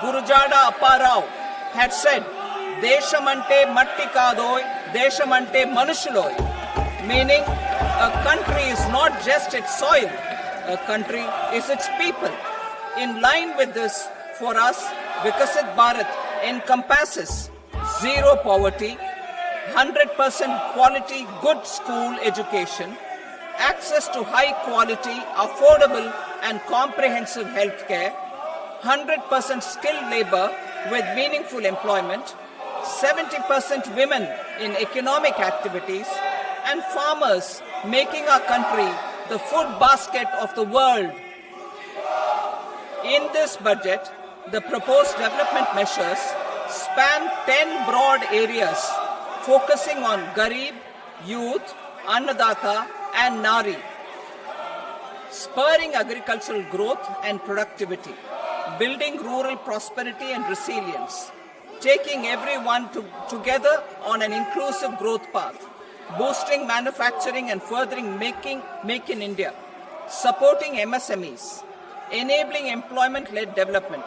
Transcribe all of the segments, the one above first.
Gurujada Apparao had said, Deshamante matti kadoy, Deshamante manushuloy, meaning a country is not just its soil, a country is its people. In line with this, for us, Vikasit Bharat encompasses zero poverty, 100% quality good school education, access to high quality, affordable and comprehensive health care, 100% skilled labor with meaningful employment, 70% women in economic activities, and farmers making our country the food basket of the world. In this budget, the proposed development measures span 10 broad areas focusing on Garib, youth, Annadata and Nari, spurring agricultural growth and productivity, building rural prosperity and resilience, taking everyone together on an inclusive growth path, boosting manufacturing and furthering Make in India, supporting MSMEs, enabling employment-led development,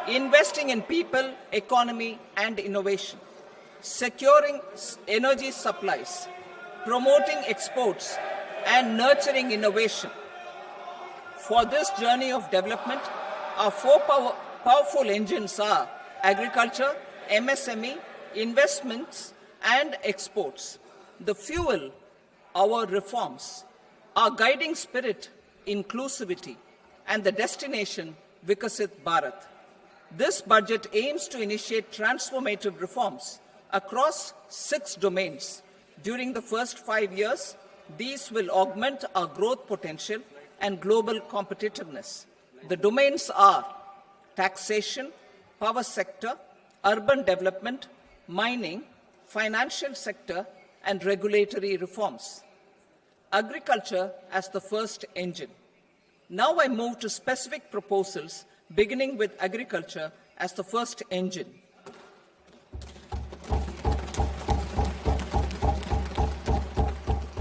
investing in people, economy and innovation, securing energy supplies, promoting exports and nurturing innovation. For this journey of development, our four powerful engines are agriculture, MSME, investments and exports. The fuel, our reforms, our guiding spirit, inclusivity, and the destination, Vikasit Bharat. This budget aims to initiate transformative reforms across 6 domains. During the first 5 years, these will augment our growth potential and global competitiveness. The domains are taxation, power sector, urban development, mining, financial sector, and regulatory reforms. Agriculture as the first engine. Now I move to specific proposals, beginning with agriculture as the first engine.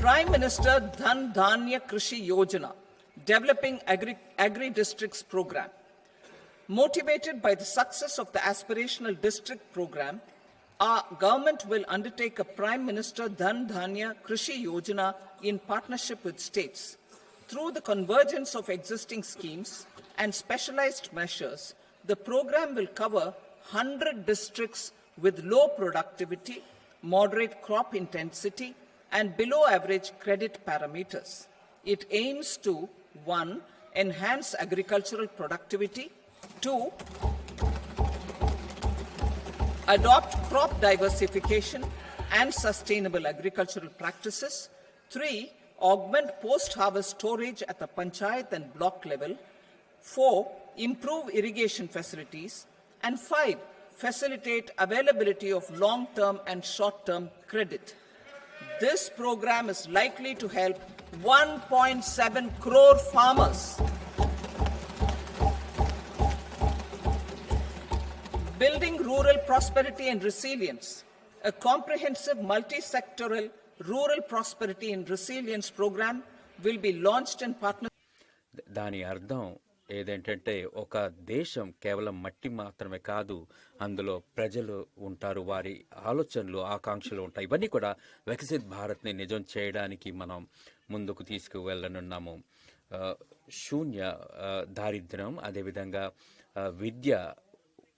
Prime Minister Dhan Dhanya Krishi Yojana, developing agri-districts program. Motivated by the success of the aspirational district program, our government will undertake a Prime Minister Dhan Dhanya Krishi Yojana in partnership with states. Through the convergence of existing schemes and specialized measures, the program will cover 100 districts with low productivity, moderate crop intensity, and below average credit parameters. It aims to 1. Enhance agricultural productivity, 2. Adopt crop diversification and sustainable agricultural practices, 3. Augment post-harvest storage at the panchayat and block level, 4. Improve irrigation facilities, and 5. Facilitate availability of long-term and short-term credit. This program is likely to help 1.7 crore farmers. Building rural prosperity and resilience. A comprehensive multi-sectoral rural prosperity and resilience program will be launched in partnership. దాని అర్థం ఏదేంటంటే ఒక దేశం కేవలం మట్టి మాత్రమే కాదు, అందులో ప్రజలు ఉంటారు, వారి ఆలోచనలు ఆకాంక్షలు ఉంటాయి. ఇవన్నీ కూడా వికసిత్ భారత్ని నిజం చేయడానికి మనం ముందుకు తీసుకువెళ్ళనున్నాము. శూన్య దారిద్ర్యం, అదేవిధంగా విద్య,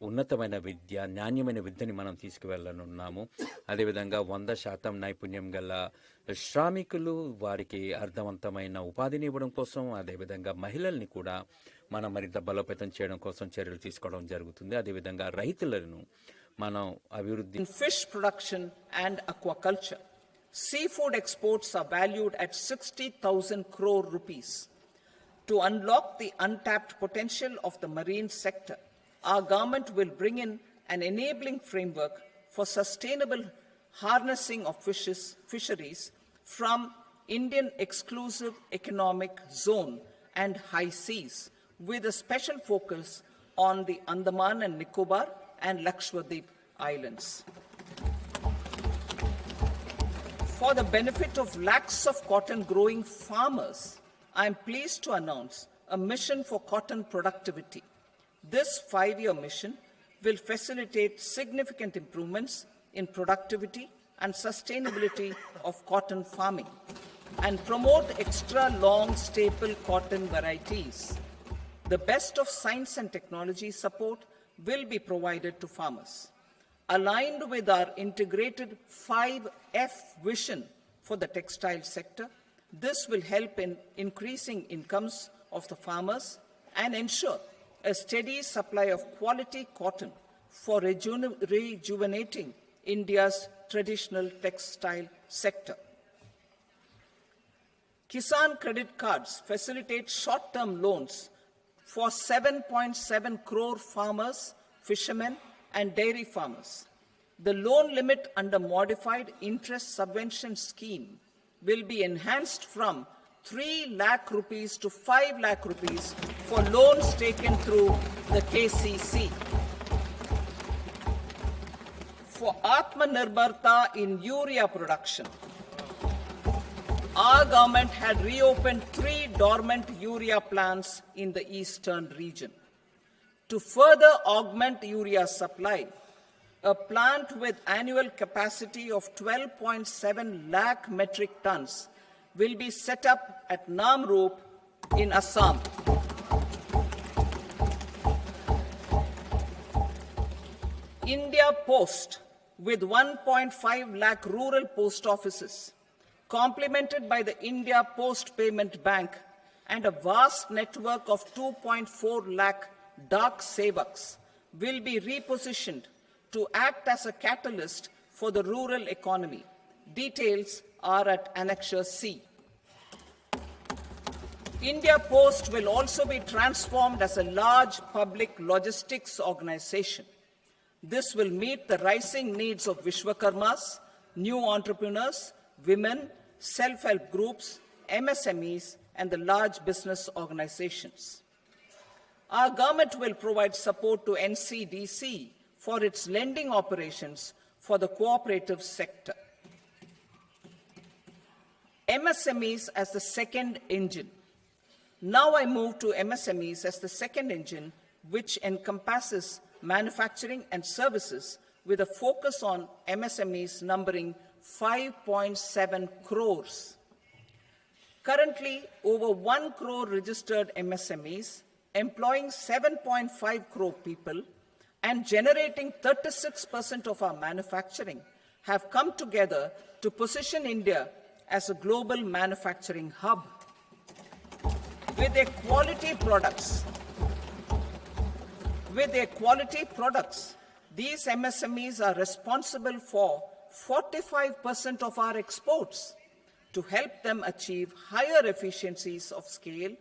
ఉన్నతమైన విద్య, నాణ్యమైన విద్యని మనం తీసుకువెళ్ళనున్నాము. అదేవిధంగా 100% నైపుణ్యం గల శ్రామికులు, వారికి అర్థవంతమైన ఉపాధిని ఇవ్వడం కోసం, అదేవిధంగా మహిళల్ని కూడా మనం మరింత బలోపేతం చేయడం కోసం చర్యలు తీసుకోవడం జరుగుతుంది. అదేవిధంగా రైతులను మనం అభివృద్ధి. Fish production and aquaculture. Seafood exports are valued at 60,000 crore rupees. To unlock the untapped potential of the marine sector, our government will bring in an enabling framework for sustainable harnessing of fisheries from Indian exclusive economic zone and high seas, with a special focus on the Andaman and Nicobar and Lakshadweep islands. For the benefit of lakhs of cotton growing farmers, I am pleased to announce a mission for cotton productivity. This 5-year mission will facilitate significant improvements in productivity and sustainability of cotton farming and promote extra long staple cotton varieties. The best of science and technology support will be provided to farmers. Aligned with our integrated 5F vision for the textile sector, this will help in increasing incomes of the farmers and ensure a steady supply of quality cotton for rejuvenating India's traditional textile sector. Kisan credit cards facilitate short-term loans for 7.7 crore farmers, fishermen, and dairy farmers. The loan limit under modified interest subvention scheme will be enhanced from 3 lakh rupees to 5 lakh rupees for loans taken through the KCC. For Atmanirbharta in urea production, our government had reopened 3 dormant urea plants in the eastern region. To further augment urea supply, a plant with annual capacity of 12.7 lakh metric tons will be set up at Namrup in Assam. India Post, with 1.5 lakh rural post offices, complemented by the India Post Payment Bank and a vast network of 2.4 lakh Dak Sevaks, will be repositioned to act as a catalyst for the rural economy. Details are at Annexure C. India Post will also be transformed as a large public logistics organization. This will meet the rising needs of Vishwakarmas, new entrepreneurs, women, self-help groups, MSMEs, and the large business organizations. Our government will provide support to NCDC for its lending operations for the cooperative sector. MSMEs as the second engine. Now I move to MSMEs as the second engine, which encompasses manufacturing and services with a focus on MSMEs numbering 5.7 crores. Currently, over 1 crore registered MSMEs, employing 7.5 crore people and generating 36% of our manufacturing, have come together to position India as a global manufacturing hub. With their quality products, these MSMEs are responsible for 45% of our exports. To help them achieve higher efficiencies of scale,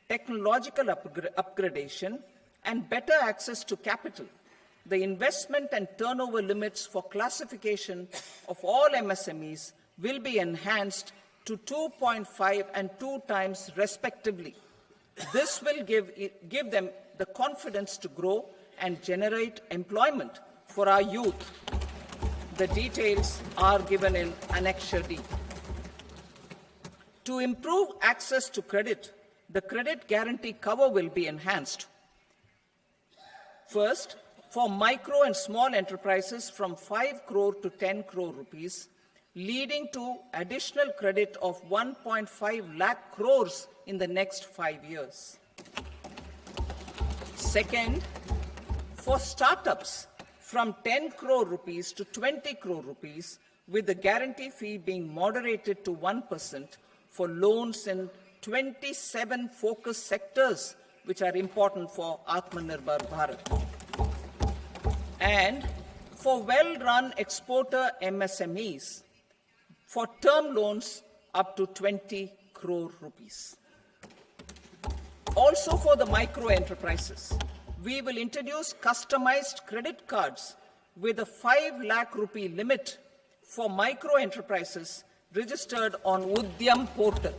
technological upgradation, and better access to capital, the investment and turnover limits for classification of all MSMEs will be enhanced to 2.5 and 2 times respectively. This will give them the confidence to grow and generate employment for our youth. The details are given in Annexure D. To improve access to credit, the credit guarantee cover will be enhanced. First, for micro and small enterprises from 5 crore to 10 crore rupees, leading to additional credit of 1.5 lakh crores in the next 5 years. Second, for startups from 10 crore rupees to 20 crore rupees, with the guarantee fee being moderated to 1% for loans in 27 focus sectors which are important for Atmanirbhar Bharat. And for well-run exporter MSMEs, for term loans up to 20 crore rupees. Also for the micro enterprises, we will introduce customized credit cards with a 5 lakh rupee limit for micro enterprises registered on Udyam portal.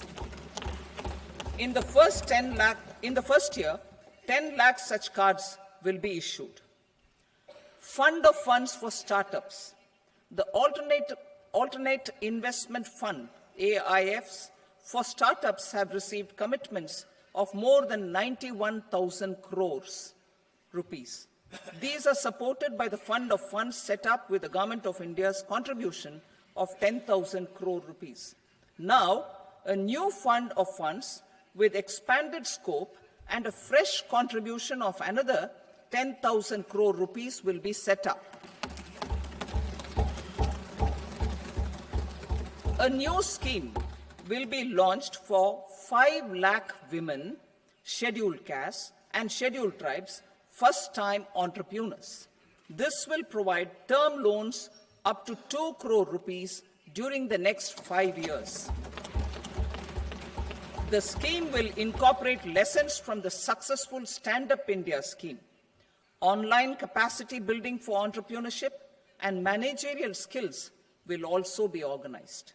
In the first year, 10 lakh such cards will be issued. Fund of funds for startups. The alternate investment fund, AIFs, for startups have received commitments of more than 91,000 crores rupees These are supported by the fund of funds set up with the Government of India's contribution of 10,000 crore rupees. Now, a new fund of funds with expanded scope and a fresh contribution of another 10,000 crore rupees will be set up. A new scheme will be launched for 5 lakh women, scheduled castes and scheduled tribes, first-time entrepreneurs. This will provide term loans up to 2 crore rupees during the next 5 years. The scheme will incorporate lessons from the successful Stand Up India scheme. Online capacity building for entrepreneurship and managerial skills will also be organized.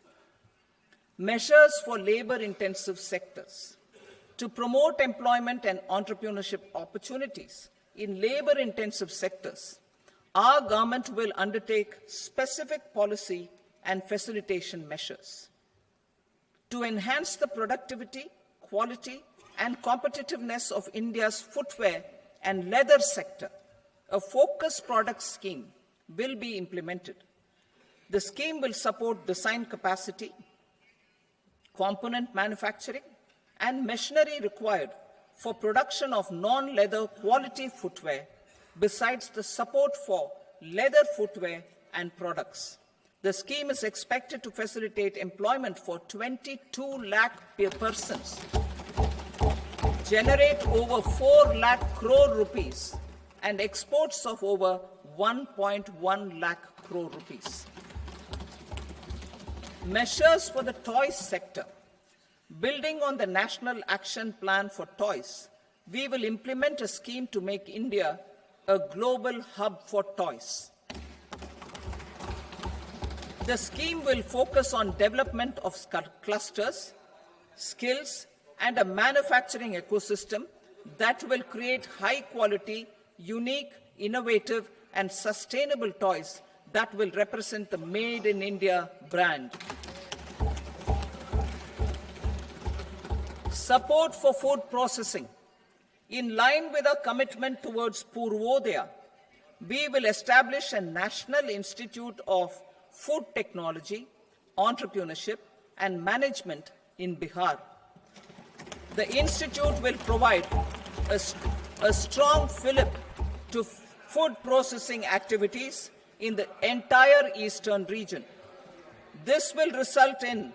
Measures for labor-intensive sectors. To promote employment and entrepreneurship opportunities in labor-intensive sectors, our government will undertake specific policy and facilitation measures. To enhance the productivity, quality, and competitiveness of India's footwear and leather sector, a focused product scheme will be implemented. The scheme will support design capacity, component manufacturing, and machinery required for production of non-leather quality footwear, besides the support for leather footwear and products. The scheme is expected to facilitate employment for 22 lakh persons, generate over 4 lakh crore rupees, and exports of over 1.1 lakh crore rupees. Measures for the toys sector. Building on the National Action Plan for Toys, we will implement a scheme to make India a global hub for toys. The scheme will focus on development of clusters, skills, and a manufacturing ecosystem that will create high-quality, unique, innovative, and sustainable toys that will represent the Made in India brand. Support for food processing. In line with our commitment towards Purvodaya, we will establish a National Institute of Food Technology, Entrepreneurship, and Management in Bihar. The institute will provide a strong fillip to food processing activities in the entire eastern region. This will result in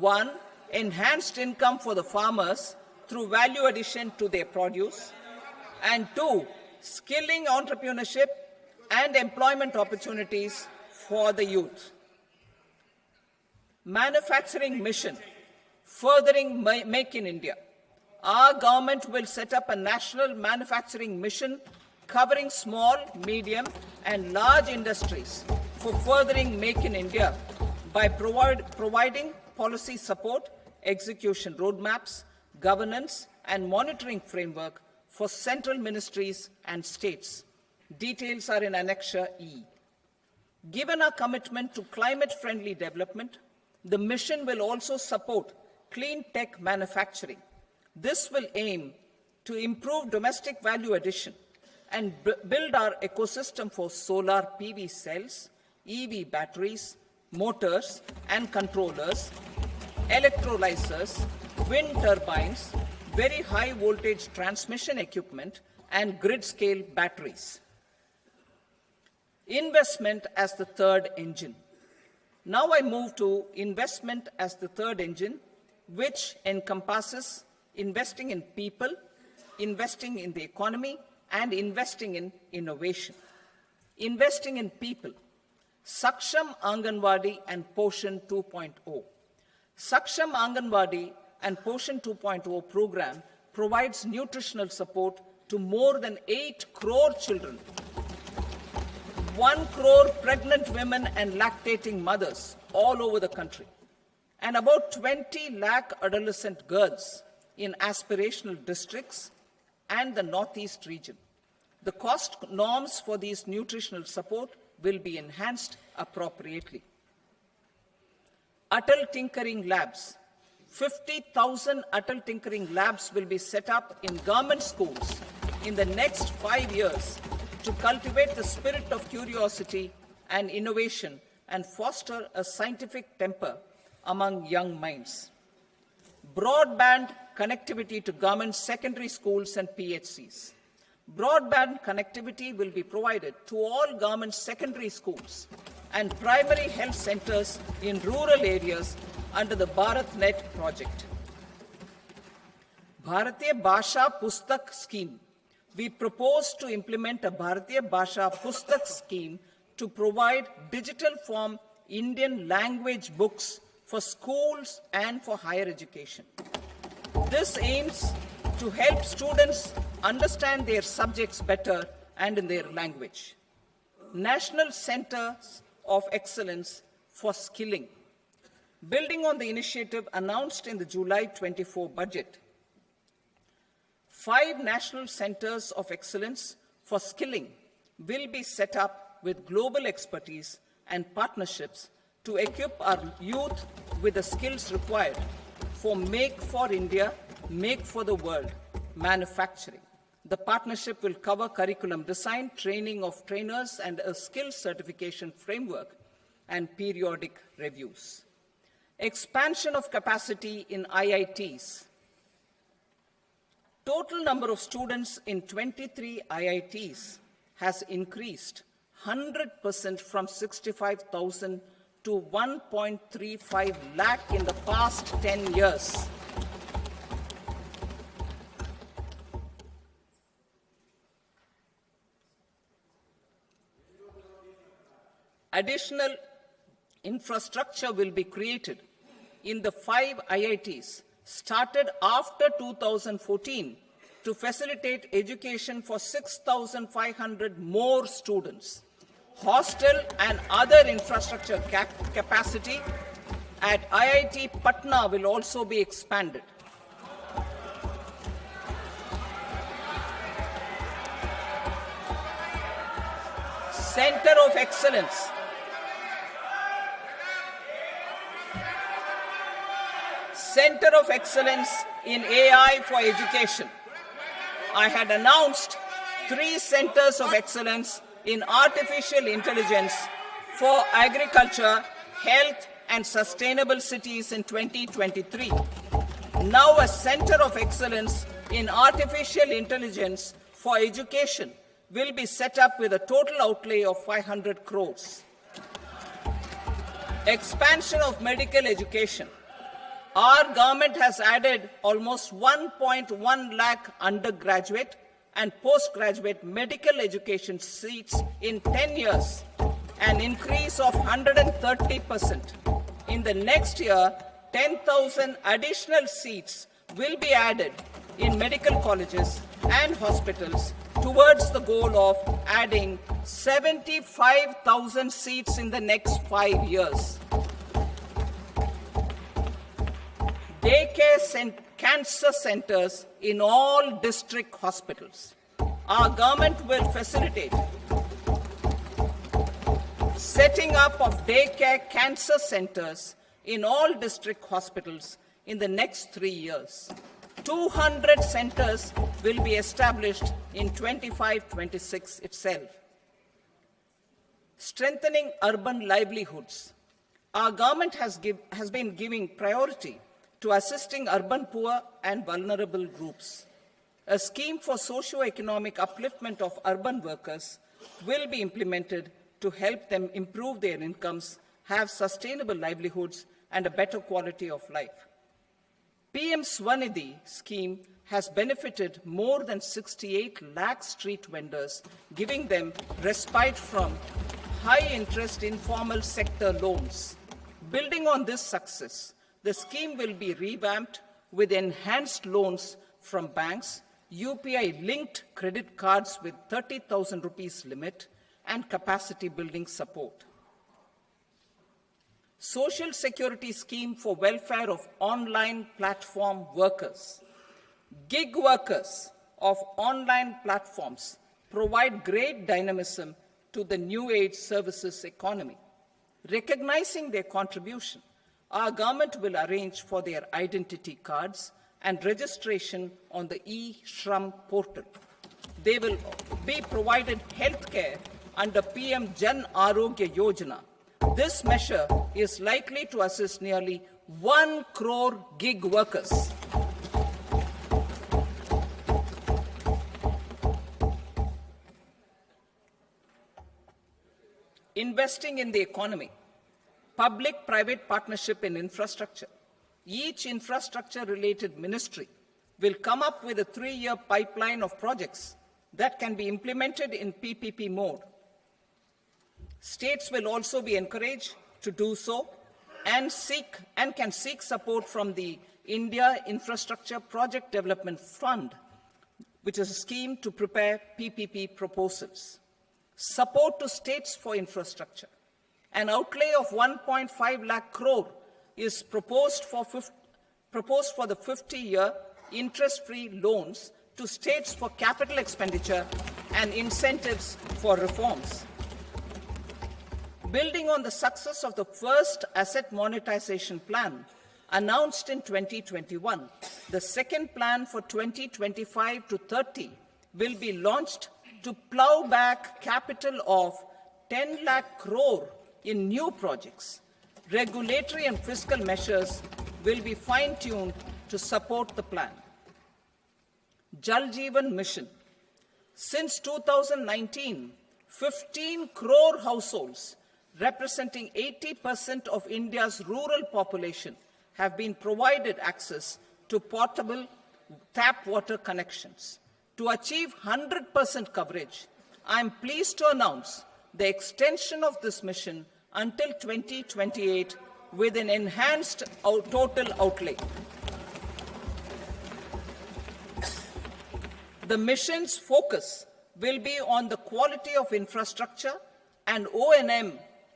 1. Enhanced income for the farmers through value addition to their produce, and 2. Skilling entrepreneurship and employment opportunities for the youth. Manufacturing mission, furthering Make in India. Our government will set up a national manufacturing mission covering small, medium, and large industries for furthering Make in India by providing policy support, execution roadmaps, governance, and monitoring framework for central ministries and states. Details are in Annexure E. Given our commitment to climate-friendly development, the mission will also support clean tech manufacturing. This will aim to improve domestic value addition and build our ecosystem for solar PV cells, EV batteries, motors and controllers, electrolyzers, wind turbines, very high voltage transmission equipment, and grid-scale batteries. Investment as the third engine. Now I move to investment as the third engine, which encompasses investing in people, investing in the economy, and investing in innovation. Investing in people. Saksham Anganwadi and Poshan 2.0. Saksham Anganwadi and Poshan 2.0 program provides nutritional support to more than 8 crore children, 1 crore pregnant women and lactating mothers all over the country, and about 20 lakh adolescent girls in aspirational districts and the Northeast region. The cost norms for these nutritional support will be enhanced appropriately. Atal Tinkering Labs. 50,000 Atal Tinkering Labs will be set up in government schools in the next 5 years to cultivate the spirit of curiosity and innovation and foster a scientific temper among young minds. Broadband connectivity to government secondary schools and PHCs. Broadband connectivity will be provided to all government secondary schools and primary health centers in rural areas under the BharatNet project. Bharatiya Bhasha Pustak Scheme. We propose to implement a Bharatiya Bhasha Pustak scheme to provide digital form Indian language books for schools and for higher education. This aims to help students understand their subjects better and in their language. National Centers of Excellence for Skilling. Building on the initiative announced in the July 24 budget, 5 national centers of excellence for skilling will be set up with global expertise and partnerships to equip our youth with the skills required for Make for India, Make for the World manufacturing. The partnership will cover curriculum design, training of trainers, and a skills certification framework and periodic reviews. Expansion of capacity in IITs. Total number of students in 23 IITs has increased 100% from 65,000 to 1.35 lakh in the past 10 years. Additional infrastructure will be created in the 5 IITs started after 2014 to facilitate education for 6,500 more students. Hostel and other infrastructure capacity at IIT Patna will also be expanded. Center of Excellence. Center of Excellence in AI for Education. I had announced 3 centers of excellence in artificial intelligence for agriculture, health, and sustainable cities in 2023. Now a center of excellence in artificial intelligence for education will be set up with a total outlay of 500 crores. Expansion of medical education. Our government has added almost 1.1 lakh undergraduate and postgraduate medical education seats in 10 years, an increase of 130%. In the next year, 10,000 additional seats will be added in medical colleges and hospitals towards the goal of adding 75,000 seats in the next 5 years. Daycare cancer centers in all district hospitals. Our government will facilitate setting up of daycare cancer centers in all district hospitals in the next 3 years. 200 centers will be established in 25-26 itself. Strengthening urban livelihoods. Our government has been giving priority to assisting urban poor and vulnerable groups. A scheme for socio-economic upliftment of urban workers will be implemented to help them improve their incomes, have sustainable livelihoods, and a better quality of life. PM Swanidhi scheme has benefited more than 68 lakh street vendors, giving them respite from high-interest informal sector loans. Building on this success, the scheme will be revamped with enhanced loans from banks, UPI-linked credit cards with 30,000 rupees limit, and capacity building support. Social Security Scheme for welfare of online platform workers. Gig workers of online platforms provide great dynamism to the new age services economy. Recognizing their contribution, our government will arrange for their identity cards and registration on the e-Shram portal. They will be provided health care under PM Jan Arogya Yojana. This measure is likely to assist nearly 1 crore gig workers. Investing in the economy, public-private partnership in infrastructure. Each infrastructure-related ministry will come up with a 3-year pipeline of projects that can be implemented in PPP mode. States will also be encouraged to do so and can seek support from the India Infrastructure Project Development Fund, which is a scheme to prepare PPP proposals. Support to states for infrastructure. An outlay of 1.5 lakh crore is proposed for the 50-year interest-free loans to states for capital expenditure and incentives for reforms. Building on the success of the first asset monetization plan announced in 2021, the second plan for 2025 to 30 will be launched to plow back capital of 10 lakh crore in new projects. Regulatory and fiscal measures will be fine-tuned to support the plan. Jal Jeevan Mission. Since 2019, 15 crore households, representing 80% of India's rural population, have been provided access to portable tap water connections. To achieve 100% coverage, I am pleased to announce the extension of this mission until 2028 with an enhanced total outlay. The mission's focus will be on the quality of infrastructure and O&M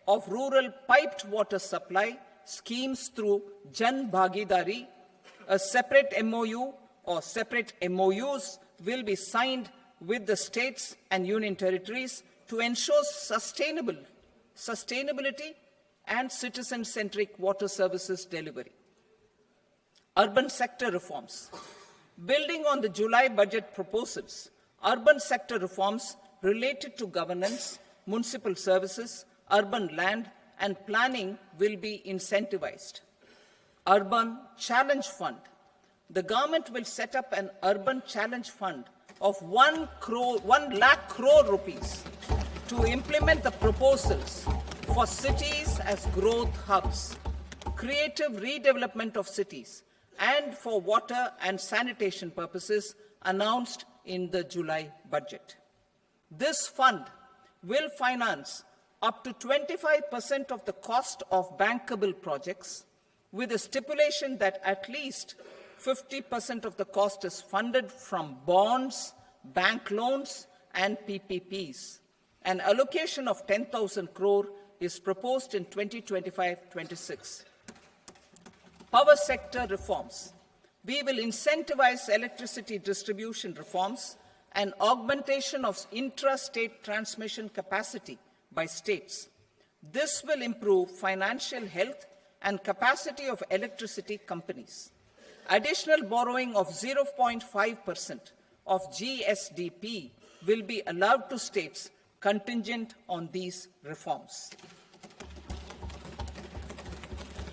of rural piped water supply schemes through Jan Bhagidari. A separate MOU or separate MOUs will be signed with the states and union territories to ensure sustainability and citizen-centric water services delivery. Urban sector reforms. Building on the July budget proposals, urban sector reforms related to governance, municipal services, urban land and planning will be incentivized. Urban Challenge Fund. The government will set up an urban challenge fund of 1 lakh crore rupees to implement the proposals for cities as growth hubs, creative redevelopment of cities, and for water and sanitation purposes announced in the July budget. This fund will finance up to 25% of the cost of bankable projects, with a stipulation that at least 50% of the cost is funded from bonds, bank loans, and PPPs. An allocation of 10,000 crore is proposed in 2025-26. Power sector reforms. We will incentivize electricity distribution reforms and augmentation of intra-state transmission capacity by states. This will improve financial health and capacity of electricity companies. Additional borrowing of 0.5% of GSDP will be allowed to states contingent on these reforms.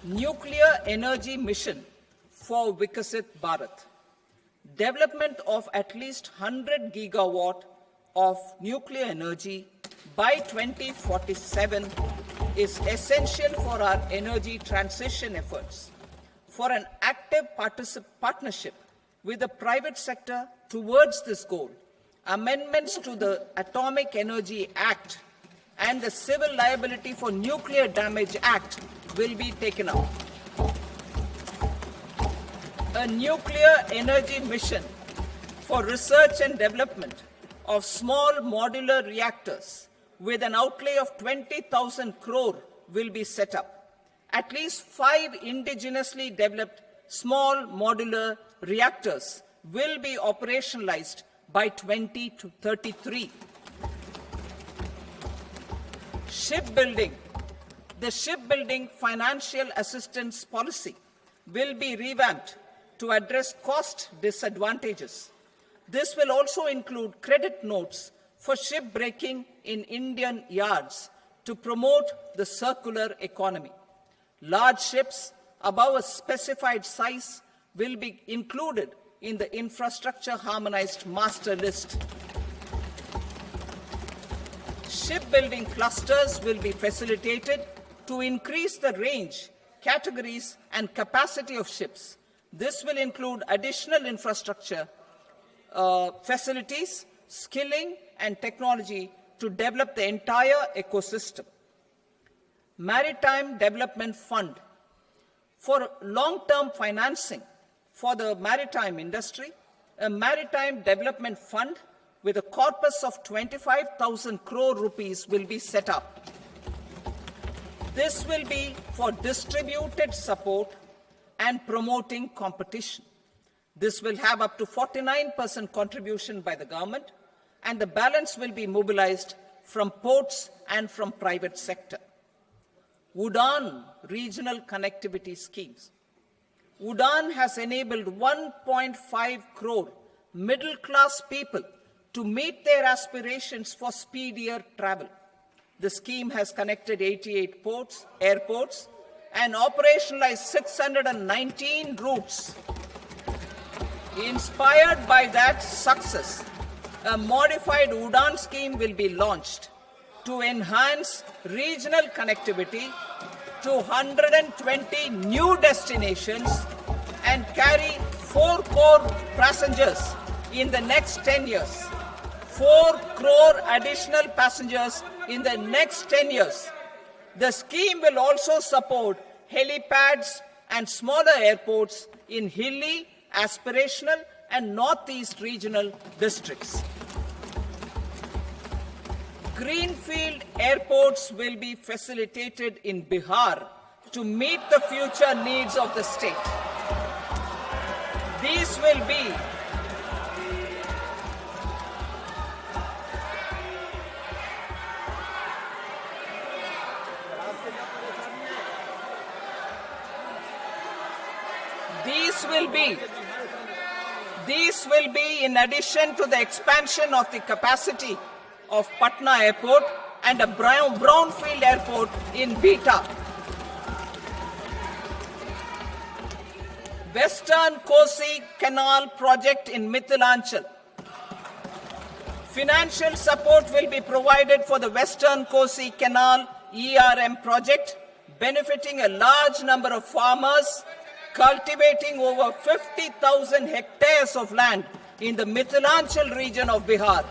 Nuclear energy mission for Vikasit Bharat. Development of at least 100 gigawatt of nuclear energy by 2047 is essential for our energy transition efforts. For an active partnership with the private sector towards this goal, amendments to the Atomic Energy Act and the Civil Liability for Nuclear Damage Act will be taken up. A nuclear energy mission for research and development of small modular reactors with an outlay of 20,000 crore will be set up. At least 5 indigenously developed small modular reactors will be operationalized by 2033. Shipbuilding. The shipbuilding financial assistance policy will be revamped to address cost disadvantages. This will also include credit notes for shipbreaking in Indian yards to promote the circular economy. Large ships above a specified size will be included in the infrastructure harmonized master list. Shipbuilding clusters will be facilitated to increase the range, categories, and capacity of ships. This will include additional infrastructure, facilities, skilling, and technology to develop the entire ecosystem. Maritime Development Fund. For long-term financing for the maritime industry, a Maritime Development Fund with a corpus of 25,000 crore rupees will be set up. This will be for distributed support and promoting competition. This will have up to 49% contribution by the government, and the balance will be mobilized from ports and from private sector. UDAN regional connectivity schemes. UDAN has enabled 1.5 crore middle-class people to meet their aspirations for speedier travel. The scheme has connected 88 airports, and operationalized 619 routes. Inspired by that success, a modified UDAN scheme will be launched to enhance regional connectivity to 120 new destinations and carry 4 crore passengers in the next 10 years. 4 crore additional passengers in the next 10 years. The scheme will also support helipads and smaller airports in hilly, aspirational, and northeast regional districts. Greenfield airports will be facilitated in Bihar to meet the future needs of the state. These will be in addition to the expansion of the capacity of Patna Airport and a brownfield airport in Beta. Western Kosi Canal project in Mithilanchal. Financial support will be provided for the Western Kosi Canal ERM project, benefiting a large number of farmers cultivating over 50,000 hectares of land in the Mithilanchal region of Bihar.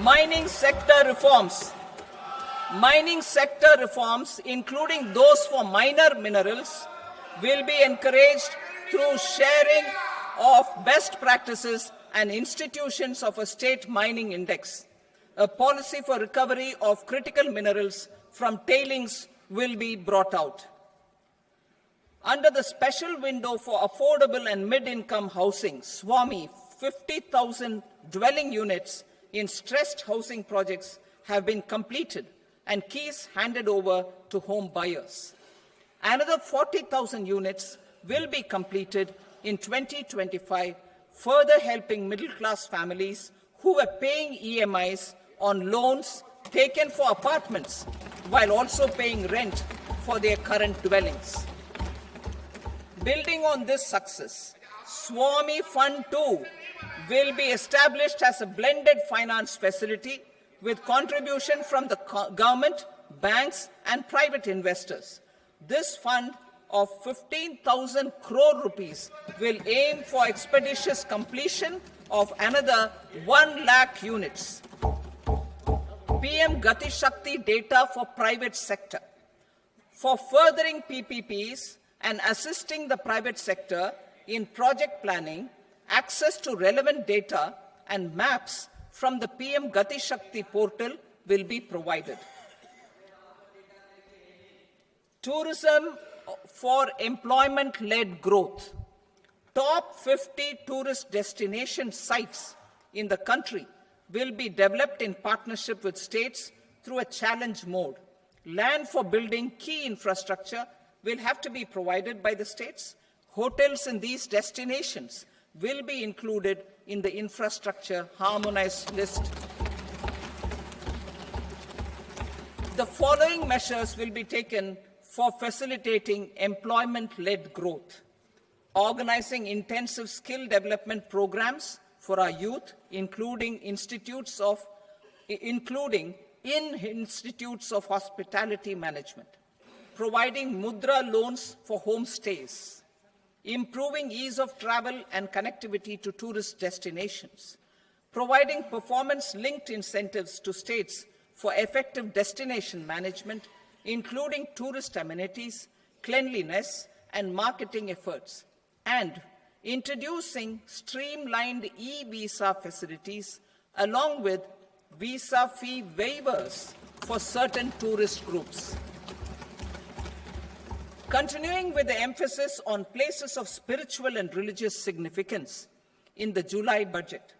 Mining sector reforms. Mining sector reforms, including those for minor minerals, will be encouraged through sharing of best practices and institutions of a state mining index. A policy for recovery of critical minerals from tailings will be brought out. Under the special window for affordable and mid-income housing, SWAMI, 50,000 dwelling units in stressed housing projects have been completed and keys handed over to home buyers. Another 40,000 units will be completed in 2025, further helping middle-class families who were paying EMIs on loans taken for apartments while also paying rent for their current dwellings. Building on this success, SWAMI Fund 2 will be established as a blended finance facility with contribution from the government, banks, and private investors. This fund of 15,000 crore rupees will aim for expeditious completion of another 1 lakh units. PM Gati Shakti data for private sector. For furthering PPPs and assisting the private sector in project planning, access to relevant data and maps from the PM Gati Shakti portal will be provided. Tourism for employment-led growth. Top 50 tourist destination sites in the country will be developed in partnership with states through a challenge mode. Land for building key infrastructure will have to be provided by the states. Hotels in these destinations will be included in the infrastructure harmonized list. The following measures will be taken for facilitating employment-led growth: organizing intensive skill development programs for our youth, including in institutes of hospitality management, providing mudra loans for homestays, improving ease of travel and connectivity to tourist destinations, providing performance-linked incentives to states for effective destination management, including tourist amenities, cleanliness, and marketing efforts, and introducing streamlined e-visa facilities along with visa fee waivers for certain tourist groups. Continuing with the emphasis on places of spiritual and religious significance, in the July budget,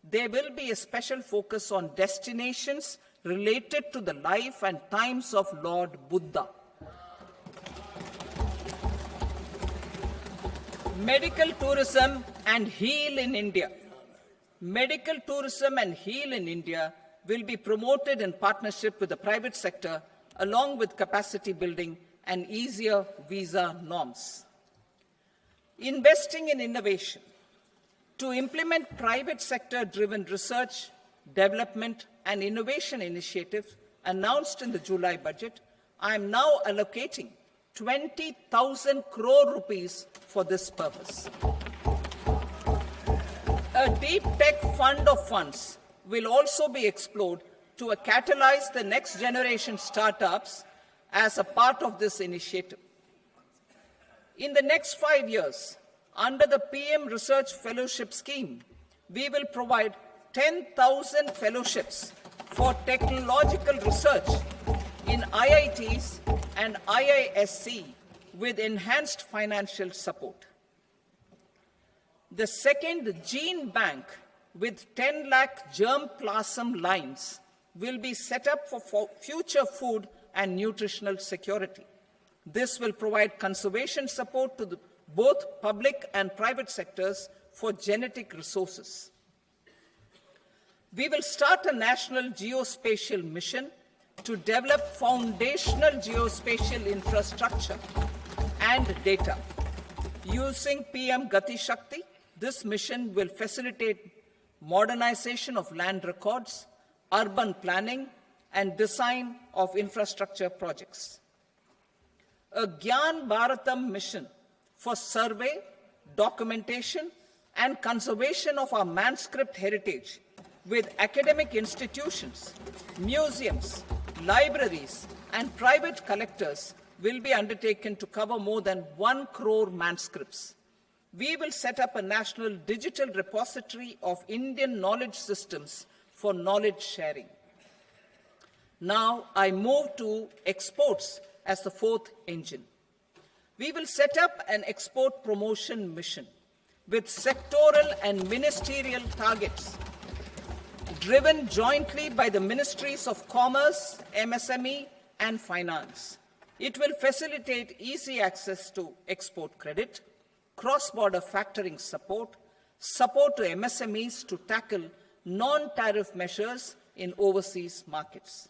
there will be a special focus on destinations related to the life and times of Lord Buddha. Medical tourism and heal in India. Medical tourism and heal in India will be promoted in partnership with the private sector, along with capacity building and easier visa norms. Investing in innovation. To implement private sector-driven research, development, and innovation initiatives announced in the July budget, I am now allocating 20,000 crore rupees for this purpose. A deep tech fund of funds will also be explored to catalyze the next generation startups as a part of this initiative. In the next 5 years, under the PM Research Fellowship Scheme, we will provide 10,000 fellowships for technological research in IITs and IISc with enhanced financial support. The second gene bank with 10 lakh germplasm lines will be set up for future food and nutritional security. This will provide conservation support to both public and private sectors for genetic resources. We will start a national geospatial mission to develop foundational geospatial infrastructure and data. Using PM Gati Shakti, this mission will facilitate modernization of land records, urban planning, and design of infrastructure projects. A Gyan Bharatam mission for survey, documentation, and conservation of our manuscript heritage with academic institutions, museums, libraries, and private collectors will be undertaken to cover more than 1 crore manuscripts. We will set up a national digital repository of Indian knowledge systems for knowledge sharing. Now I move to exports as the fourth engine. We will set up an export promotion mission with sectoral and ministerial targets driven jointly by the Ministries of Commerce, MSME, and Finance. It will facilitate easy access to export credit, cross-border factoring support, support to MSMEs to tackle non-tariff measures in overseas markets.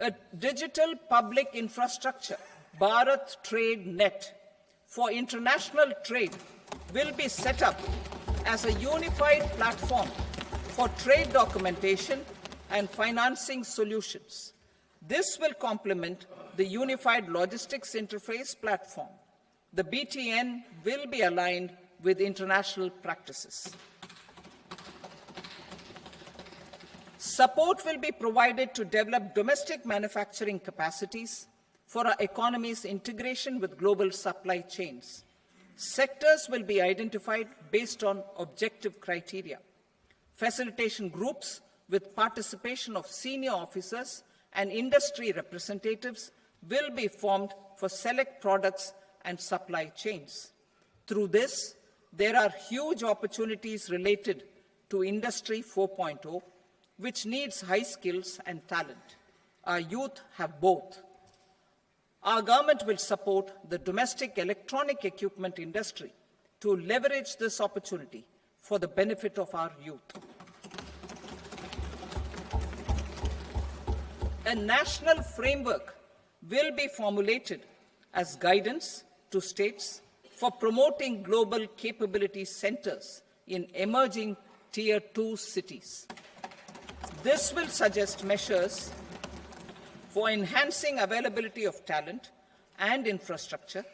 A digital public infrastructure, Bharat Trade Net, for international trade will be set up as a unified platform for trade documentation and financing solutions. This will complement the Unified Logistics Interface platform. The BTN will be aligned with international practices. Support will be provided to develop domestic manufacturing capacities for our economy's integration with global supply chains. Sectors will be identified based on objective criteria. Facilitation groups with participation of senior officers and industry representatives will be formed for select products and supply chains. Through this, there are huge opportunities related to Industry 4.0, which needs high skills and talent. Our youth have both. Our government will support the domestic electronic equipment industry to leverage this opportunity for the benefit of our youth. A national framework will be formulated as guidance to states for promoting global capability centers in emerging Tier 2 cities. This will suggest measures for enhancing availability of talent and infrastructure,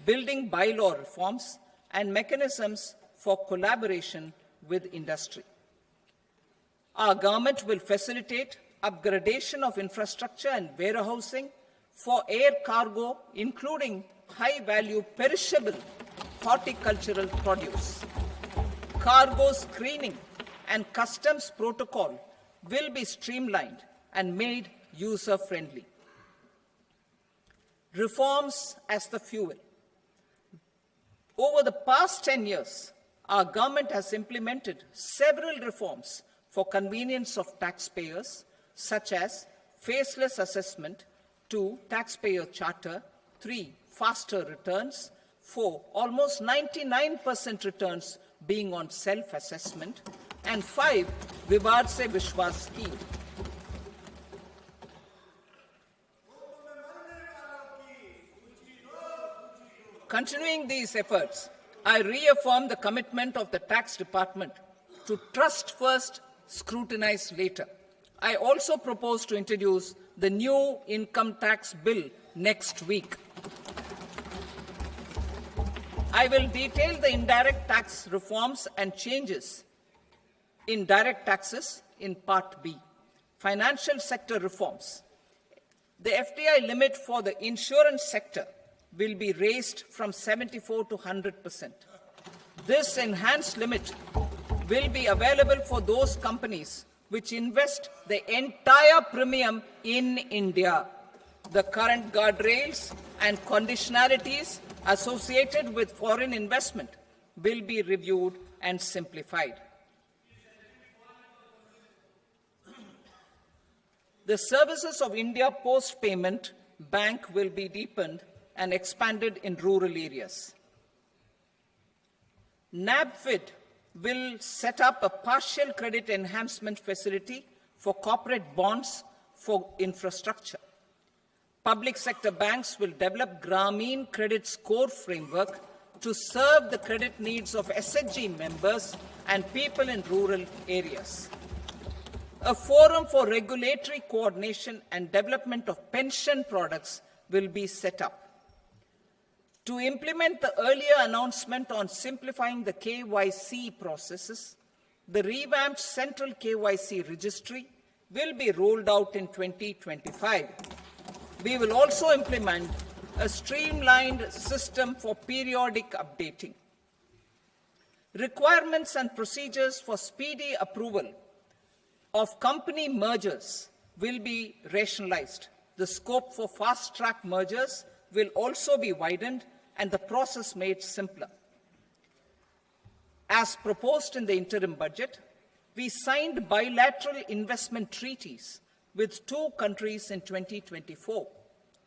building bylaw reforms, and mechanisms for collaboration with industry. Our government will facilitate upgradation of infrastructure and warehousing for air cargo, including high-value perishable horticultural produce. Cargo screening and customs protocol will be streamlined and made user-friendly. Reforms as the fuel. Over the past 10 years, our government has implemented several reforms for convenience of taxpayers, such as faceless assessment, 2, taxpayer charter, 3, faster returns, 4, almost 99% returns being on self-assessment, and 5, Vivad Se Vishwas scheme. Continuing these efforts, I reaffirm the commitment of the Tax Department to trust first, scrutinize later. I also propose to introduce the new income tax bill next week. I will detail the indirect tax reforms and changes in direct taxes in Part B. Financial sector reforms. The FDI limit for the insurance sector will be raised from 74 to 100%. This enhanced limit will be available for those companies which invest the entire premium in India. The current guardrails and conditionalities associated with foreign investment will be reviewed and simplified. The services of India Post Payment Bank will be deepened and expanded in rural areas. NABFID will set up a partial credit enhancement facility for corporate bonds for infrastructure. Public sector banks will develop Grameen Credit Score framework to serve the credit needs of SHG members and people in rural areas. A forum for regulatory coordination and development of pension products will be set up. To implement the earlier announcement on simplifying the KYC processes, the revamped Central KYC Registry will be rolled out in 2025. We will also implement a streamlined system for periodic updating. Requirements and procedures for speedy approval of company mergers will be rationalized. The scope for fast-track mergers will also be widened and the process made simpler. As proposed in the interim budget, we signed bilateral investment treaties with 2 countries in 2024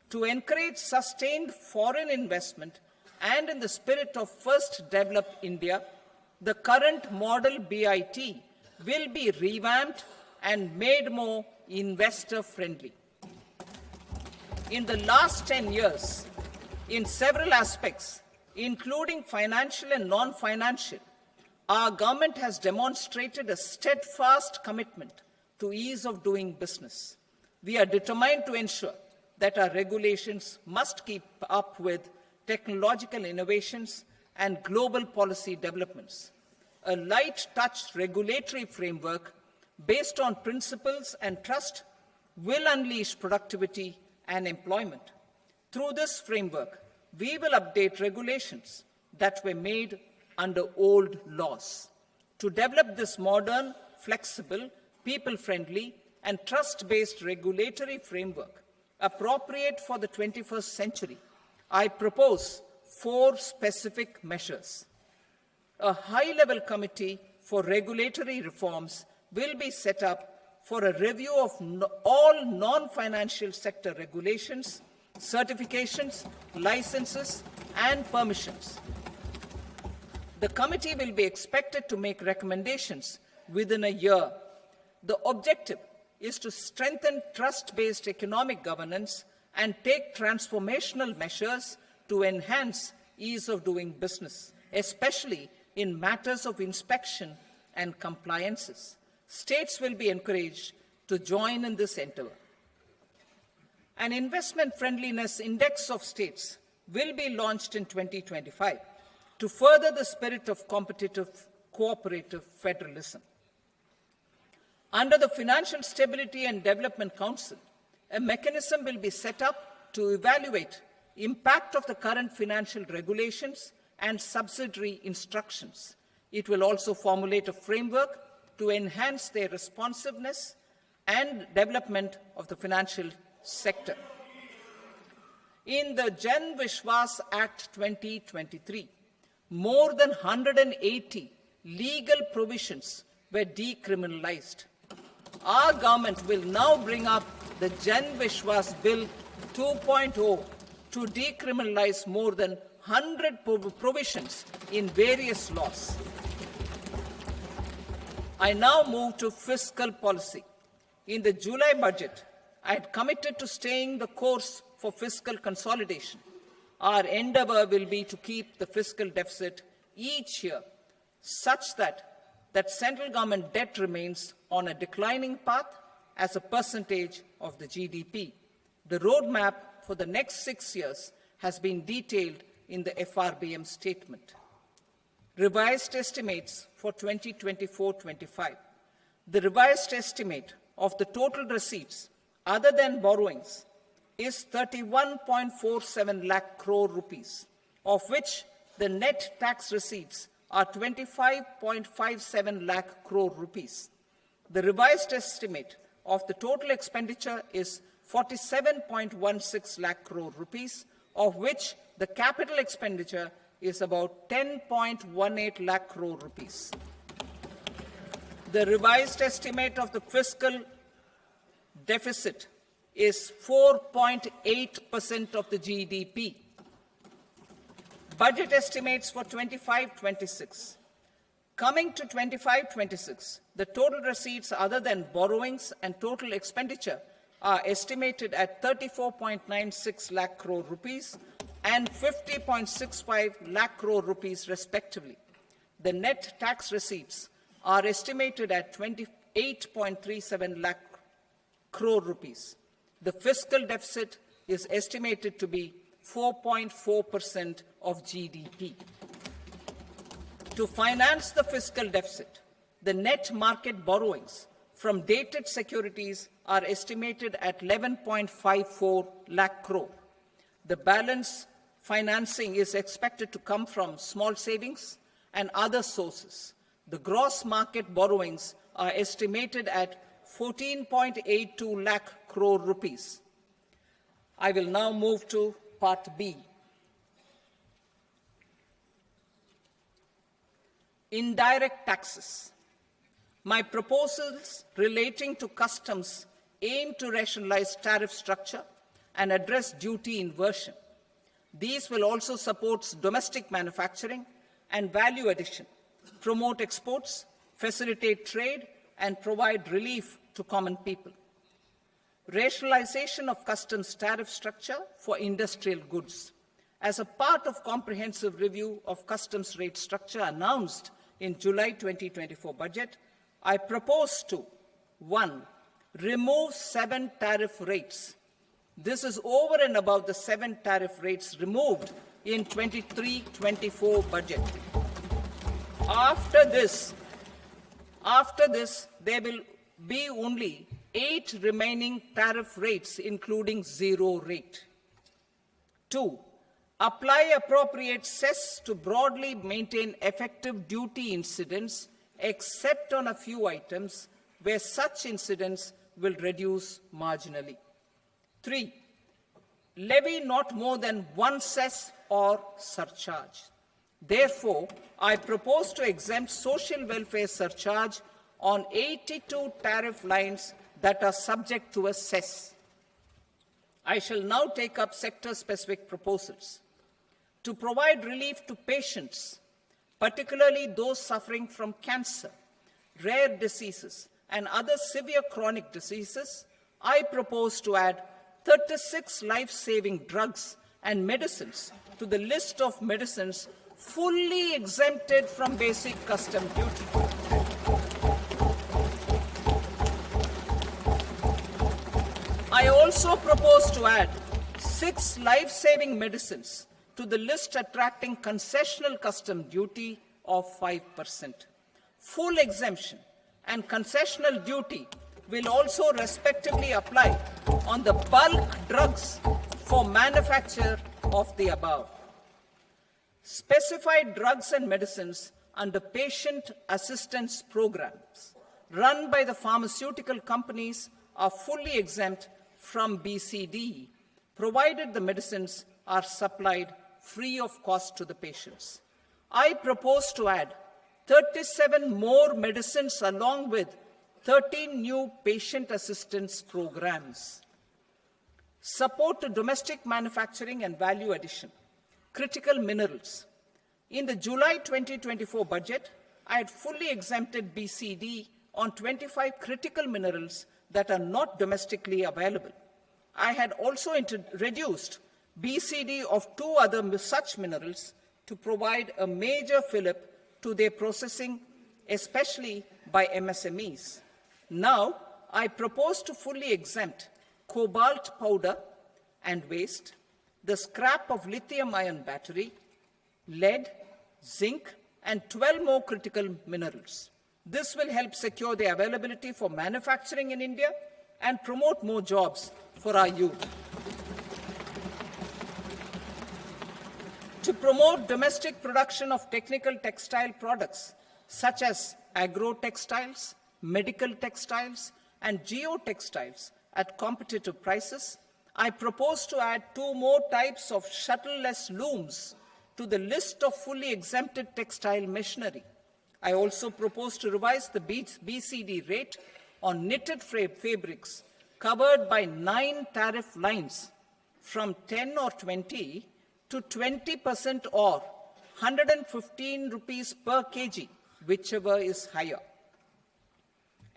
to encourage sustained foreign investment, and in the spirit of First Develop India, the current model BIT will be revamped and made more investor-friendly. In the last 10 years, in several aspects, including financial and non-financial, our government has demonstrated a steadfast commitment to ease of doing business. We are determined to ensure that our regulations must keep up with technological innovations and global policy developments. A light-touch regulatory framework based on principles and trust will unleash productivity and employment. Through this framework, we will update regulations that were made under old laws. To develop this modern, flexible, people-friendly, and trust-based regulatory framework appropriate for the 21st century, I propose 4 specific measures. A high-level committee for regulatory reforms will be set up for a review of all non-financial sector regulations, certifications, licenses, and permissions. The committee will be expected to make recommendations within a year. The objective is to strengthen trust-based economic governance and take transformational measures to enhance ease of doing business, especially in matters of inspection and compliances. States will be encouraged to join in this endeavor. An investment friendliness index of states will be launched in 2025 to further the spirit of competitive, cooperative federalism. Under the Financial Stability and Development Council, a mechanism will be set up to evaluate impact of the current financial regulations and subsidiary instructions. It will also formulate a framework to enhance their responsiveness and development of the financial sector. In the Jan Vishwas Act 2023, more than 180 legal provisions were decriminalized. Our government will now bring up the Jan Vishwas Bill 2.0 to decriminalize more than 100 provisions in various laws. I now move to fiscal policy. In the July budget, I had committed to staying the course for fiscal consolidation. Our endeavor will be to keep the fiscal deficit each year such that central government debt remains on a declining path as a percentage of the GDP. The roadmap for the next 6 years has been detailed in the FRBM statement. Revised estimates for 2024-25. The revised estimate of the total receipts other than borrowings is 31.47 lakh crore rupees, of which the net tax receipts are 25.57 lakh crore rupees. The revised estimate of the total expenditure is 47.16 lakh crore rupees, of which the capital expenditure is about 10.18 lakh crore rupees. The revised estimate of the fiscal deficit is 4.8% of the GDP. Budget estimates for 25-26. Coming to 25-26, the total receipts other than borrowings and total expenditure are estimated at 34.96 lakh crore rupees and 50.65 lakh crore rupees respectively. The net tax receipts are estimated at 28.37 lakh crore rupees. The fiscal deficit is estimated to be 4.4% of GDP. To finance the fiscal deficit, the net market borrowings from dated securities are estimated at 11.54 lakh crore. The balance financing is expected to come from small savings and other sources. The gross market borrowings are estimated at 14.82 lakh crore rupees. I will now move to Part B. Indirect taxes. My proposals relating to customs aim to rationalize tariff structure and address duty inversion. These will also support domestic manufacturing and value addition, promote exports, facilitate trade, and provide relief to common people. Rationalization of customs tariff structure for industrial goods. As a part of comprehensive review of customs rate structure announced in July 2024 budget, I propose to 1. Remove 7 tariff rates. This is over and above the 7 tariff rates removed in 23-24 budget. After this, there will be only 8 remaining tariff rates, including 0 rate. 2. Apply appropriate cess to broadly maintain effective duty incidence, except on a few items where such incidence will reduce marginally. 3. Levy not more than 1 cess or surcharge. Therefore, I propose to exempt social welfare surcharge on 82 tariff lines that are subject to a cess. I shall now take up sector-specific proposals. To provide relief to patients, particularly those suffering from cancer, rare diseases, and other severe chronic diseases, I propose to add 36 life-saving drugs and medicines to the list of medicines fully exempted from basic custom duty. I also propose to add 6 life-saving medicines to the list attracting concessional custom duty of 5%. Full exemption and concessional duty will also respectively apply on the bulk drugs for manufacture of the above. Specified drugs and medicines under patient assistance programs run by the pharmaceutical companies are fully exempt from BCD, provided the medicines are supplied free of cost to the patients. I propose to add 37 more medicines along with 13 new patient assistance programs. Support to domestic manufacturing and value addition. Critical minerals. In the July 2024 budget, I had fully exempted BCD on 25 critical minerals that are not domestically available. I had also reduced BCD of 2 other such minerals to provide a major fillip to their processing, especially by MSMEs. Now, I propose to fully exempt cobalt powder and waste, the scrap of lithium-ion battery, lead, zinc, and 12 more critical minerals. This will help secure the availability for manufacturing in India and promote more jobs for our youth. To promote domestic production of technical textile products such as agro-textiles, medical textiles, and geotextiles at competitive prices, I propose to add 2 more types of shuttle-less looms to the list of fully exempted textile machinery. I also propose to revise the BCD rate on knitted fabrics covered by 9 tariff lines from 10 or 20 to 20% or 115 rupees per kg, whichever is higher.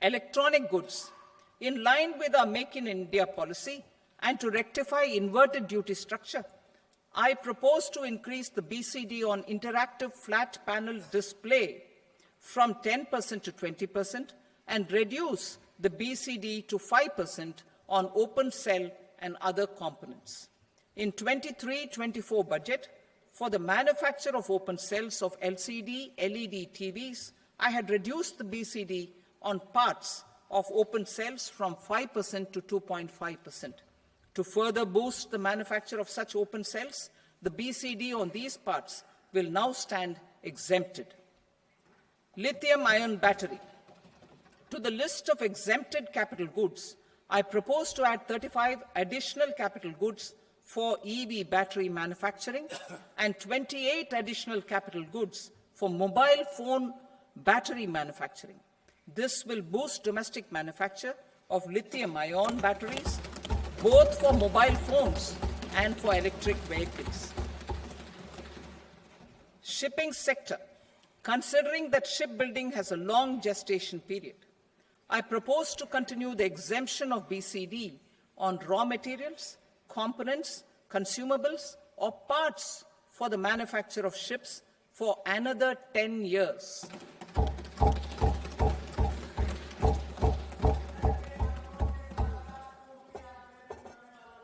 Electronic goods. In line with our Make in India policy and to rectify inverted duty structure, I propose to increase the BCD on interactive flat panel display from 10% to 20% and reduce the BCD to 5% on open cell and other components. In 23-24 budget, for the manufacture of open cells of LCD, LED TVs, I had reduced the BCD on parts of open cells from 5% to 2.5%. To further boost the manufacture of such open cells, the BCD on these parts will now stand exempted. Lithium-ion battery. To the list of exempted capital goods, I propose to add 35 additional capital goods for EV battery manufacturing and 28 additional capital goods for mobile phone battery manufacturing. This will boost domestic manufacture of lithium-ion batteries, both for mobile phones and for electric vehicles. Shipping sector. Considering that shipbuilding has a long gestation period, I propose to continue the exemption of BCD on raw materials, components, consumables, or parts for the manufacture of ships for another 10 years.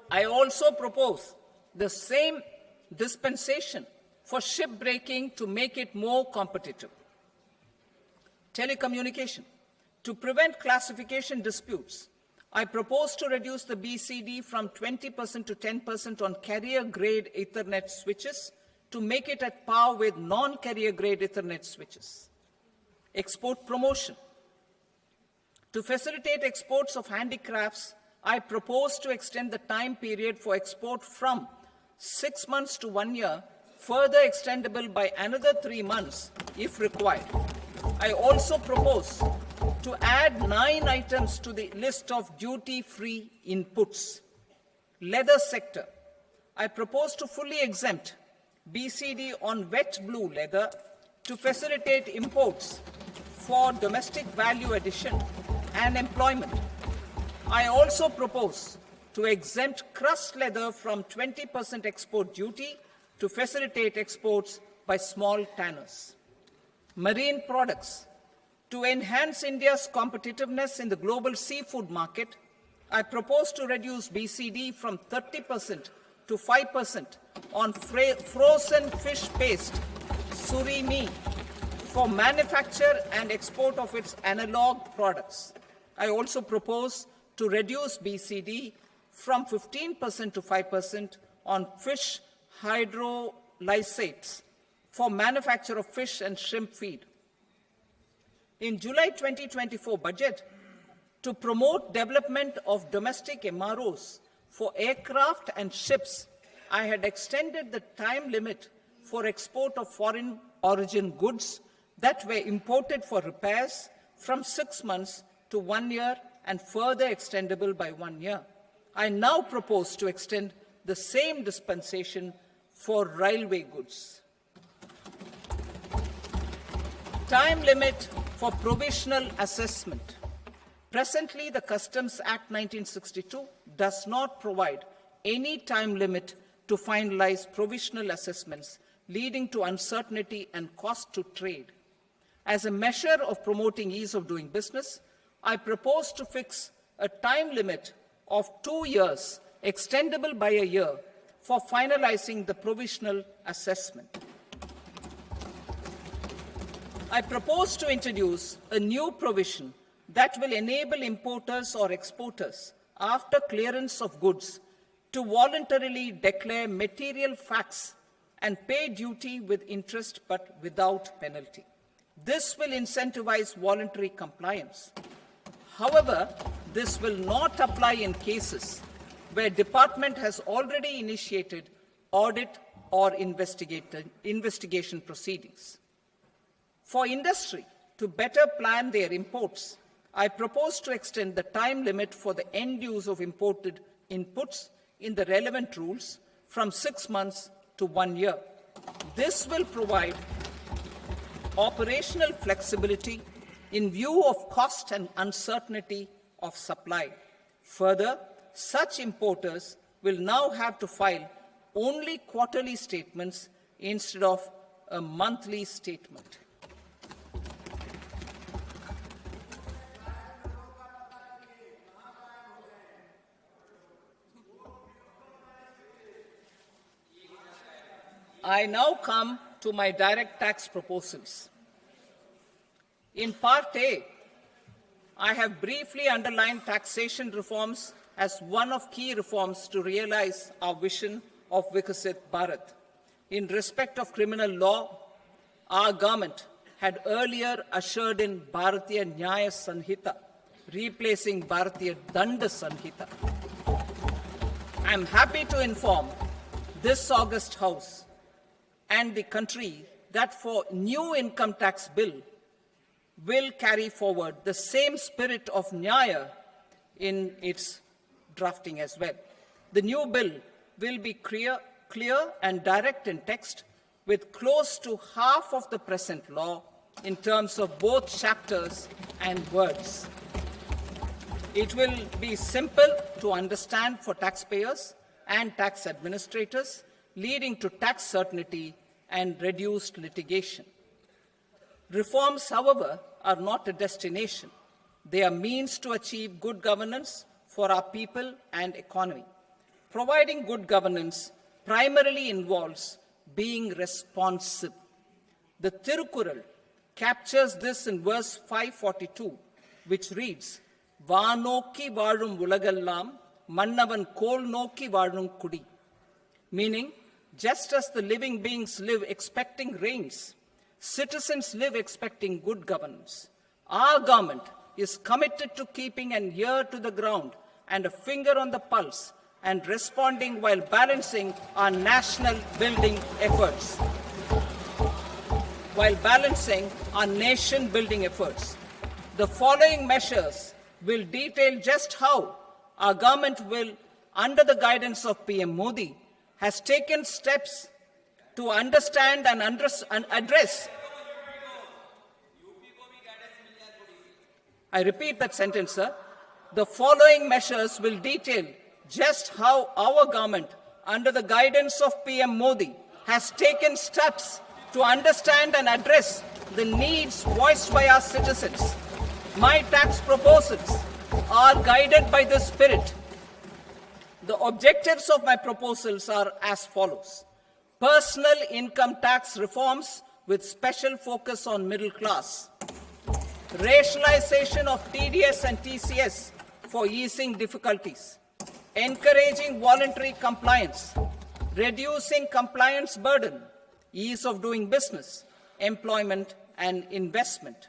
I also propose the same dispensation for shipbreaking to make it more competitive. Telecommunication. To prevent classification disputes, I propose to reduce the BCD from 20% to 10% on carrier-grade Ethernet switches to make it at par with non-carrier-grade Ethernet switches. Export promotion. To facilitate exports of handicrafts, I propose to extend the time period for export from 6 months to 1 year, further extendable by another 3 months if required. I also propose to add 9 items to the list of duty-free inputs. Leather sector. I propose to fully exempt BCD on wet blue leather, to facilitate imports for domestic value addition and employment. I also propose to exempt crust leather from 20% export duty to facilitate exports by small tanners. Marine products. To enhance India's competitiveness in the global seafood market, I propose to reduce BCD from 30% to 5% on frozen fish paste, surimi, for manufacture and export of its analog products. I also propose to reduce BCD from 15% to 5% on fish hydrolysates for manufacture of fish and shrimp feed. In July 2024 budget, to promote development of domestic MROs for aircraft and ships, I had extended the time limit for export of foreign origin goods that were imported for repairs from 6 months to 1 year and further extendable by 1 year. I now propose to extend the same dispensation for railway goods. Time limit for provisional assessment. Presently, the Customs Act 1962 does not provide any time limit to finalize provisional assessments, leading to uncertainty and cost to trade. As a measure of promoting ease of doing business, I propose to fix a time limit of 2 years, extendable by a year, for finalizing the provisional assessment. I propose to introduce a new provision that will enable importers or exporters, after clearance of goods, to voluntarily declare material facts and pay duty with interest but without penalty. This will incentivize voluntary compliance. However, this will not apply in cases where department has already initiated audit or investigation proceedings. For industry to better plan their imports, I propose to extend the time limit for the end use of imported inputs in the relevant rules from 6 months to 1 year. This will provide operational flexibility in view of cost and uncertainty of supply. Further, such importers will now have to file only quarterly statements instead of a monthly statement. I now come to my direct tax proposals. In Part A, I have briefly underlined taxation reforms as one of key reforms to realize our vision of Vikasit Bharat. In respect of criminal law, our government had earlier ushered in Bharatiya Nyaya Sanhita, replacing Bharatiya Danda Sanhita. I am happy to inform this August House and the country that for new income tax bill will carry forward the same spirit of Nyaya in its drafting as well. The new bill will be clear and direct in text, with close to half of the present law in terms of both chapters and words. It will be simple to understand for taxpayers and tax administrators, leading to tax certainty and reduced litigation. Reforms, however, are not a destination. They are means to achieve good governance for our people and economy. Providing good governance primarily involves being responsive. The Tirukural captures this in verse 542, which reads, "Vaanokki vaazhum ulagallam, mannavan kol nokki vaazhum kudi," meaning, just as the living beings live expecting rains, citizens live expecting good governance. Our government is committed to keeping an ear to the ground and a finger on the pulse and responding while balancing our national building efforts. The following measures will detail just how our government will, under the guidance of PM Modi, has taken steps to understand and address I repeat that sentence, sir. The following measures will detail just how our government, under the guidance of PM Modi, has taken steps to understand and address the needs voiced by our citizens. My tax proposals are guided by this spirit. The objectives of my proposals are as follows. Personal income tax reforms with special focus on middle class. Rationalization of TDS and TCS for easing difficulties. Encouraging voluntary compliance. Reducing compliance burden. Ease of doing business, employment and investment.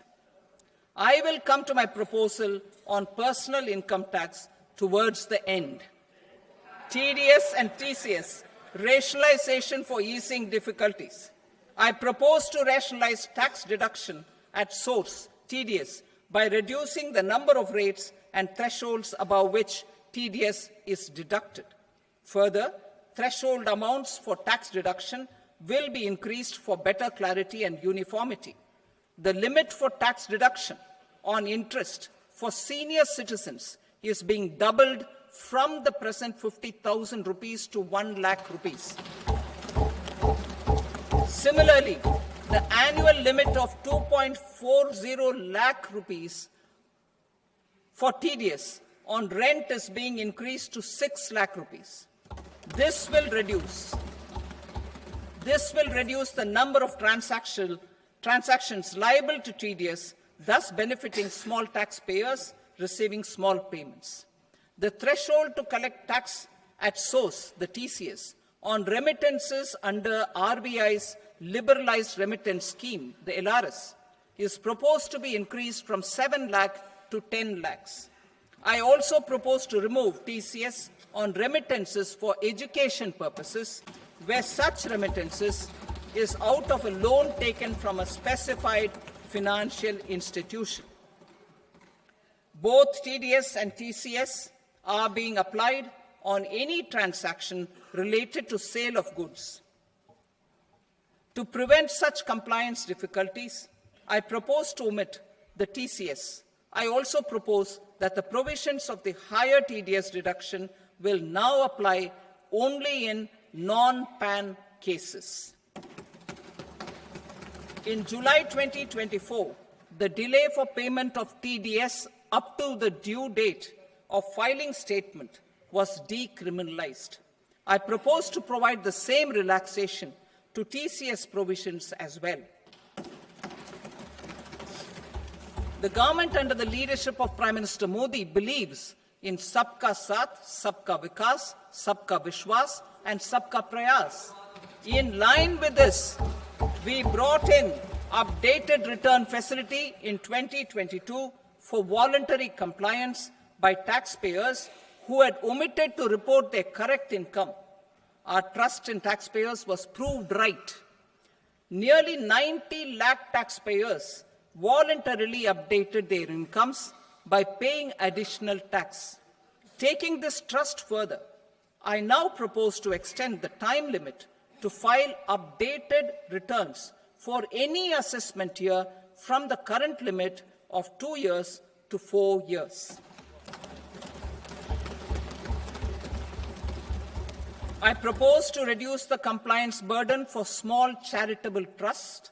I will come to my proposal on personal income tax towards the end. TDS and TCS, rationalization for easing difficulties. I propose to rationalize tax deduction at source, TDS, by reducing the number of rates and thresholds above which TDS is deducted. Further, threshold amounts for tax deduction will be increased for better clarity and uniformity. The limit for tax deduction on interest for senior citizens is being doubled from the present 50,000 rupees to 1 lakh rupees. Similarly, the annual limit of 2.40 lakh rupees for TDS on rent is being increased to 6 lakh rupees. This will reduce the number of transactions liable to TDS, thus benefiting small taxpayers receiving small payments. The threshold to collect tax at source, the TCS, on remittances under RBI's liberalized remittance scheme, the LRS, is proposed to be increased from 7 lakh to 10 lakhs. I also propose to remove TCS on remittances for education purposes, where such remittances is out of a loan taken from a specified financial institution. Both TDS and TCS are being applied on any transaction related to sale of goods. To prevent such compliance difficulties, I propose to omit the TCS. I also propose that the provisions of the higher TDS deduction will now apply only in non-PAN cases. In July 2024, the delay for payment of TDS up to the due date of filing statement was decriminalized. I propose to provide the same relaxation to TCS provisions as well. The government under the leadership of Prime Minister Modi believes in Sabka Saath, Sabka Vikas, Sabka Vishwas and Sabka Prayas. In line with this, we brought in updated return facility in 2022 for voluntary compliance by taxpayers who had omitted to report their correct income. Our trust in taxpayers was proved right. Nearly 90 lakh taxpayers voluntarily updated their incomes by paying additional tax. Taking this trust further, I now propose to extend the time limit to file updated returns for any assessment year from the current limit of 2 years to 4 years. I propose to reduce the compliance burden for small charitable trusts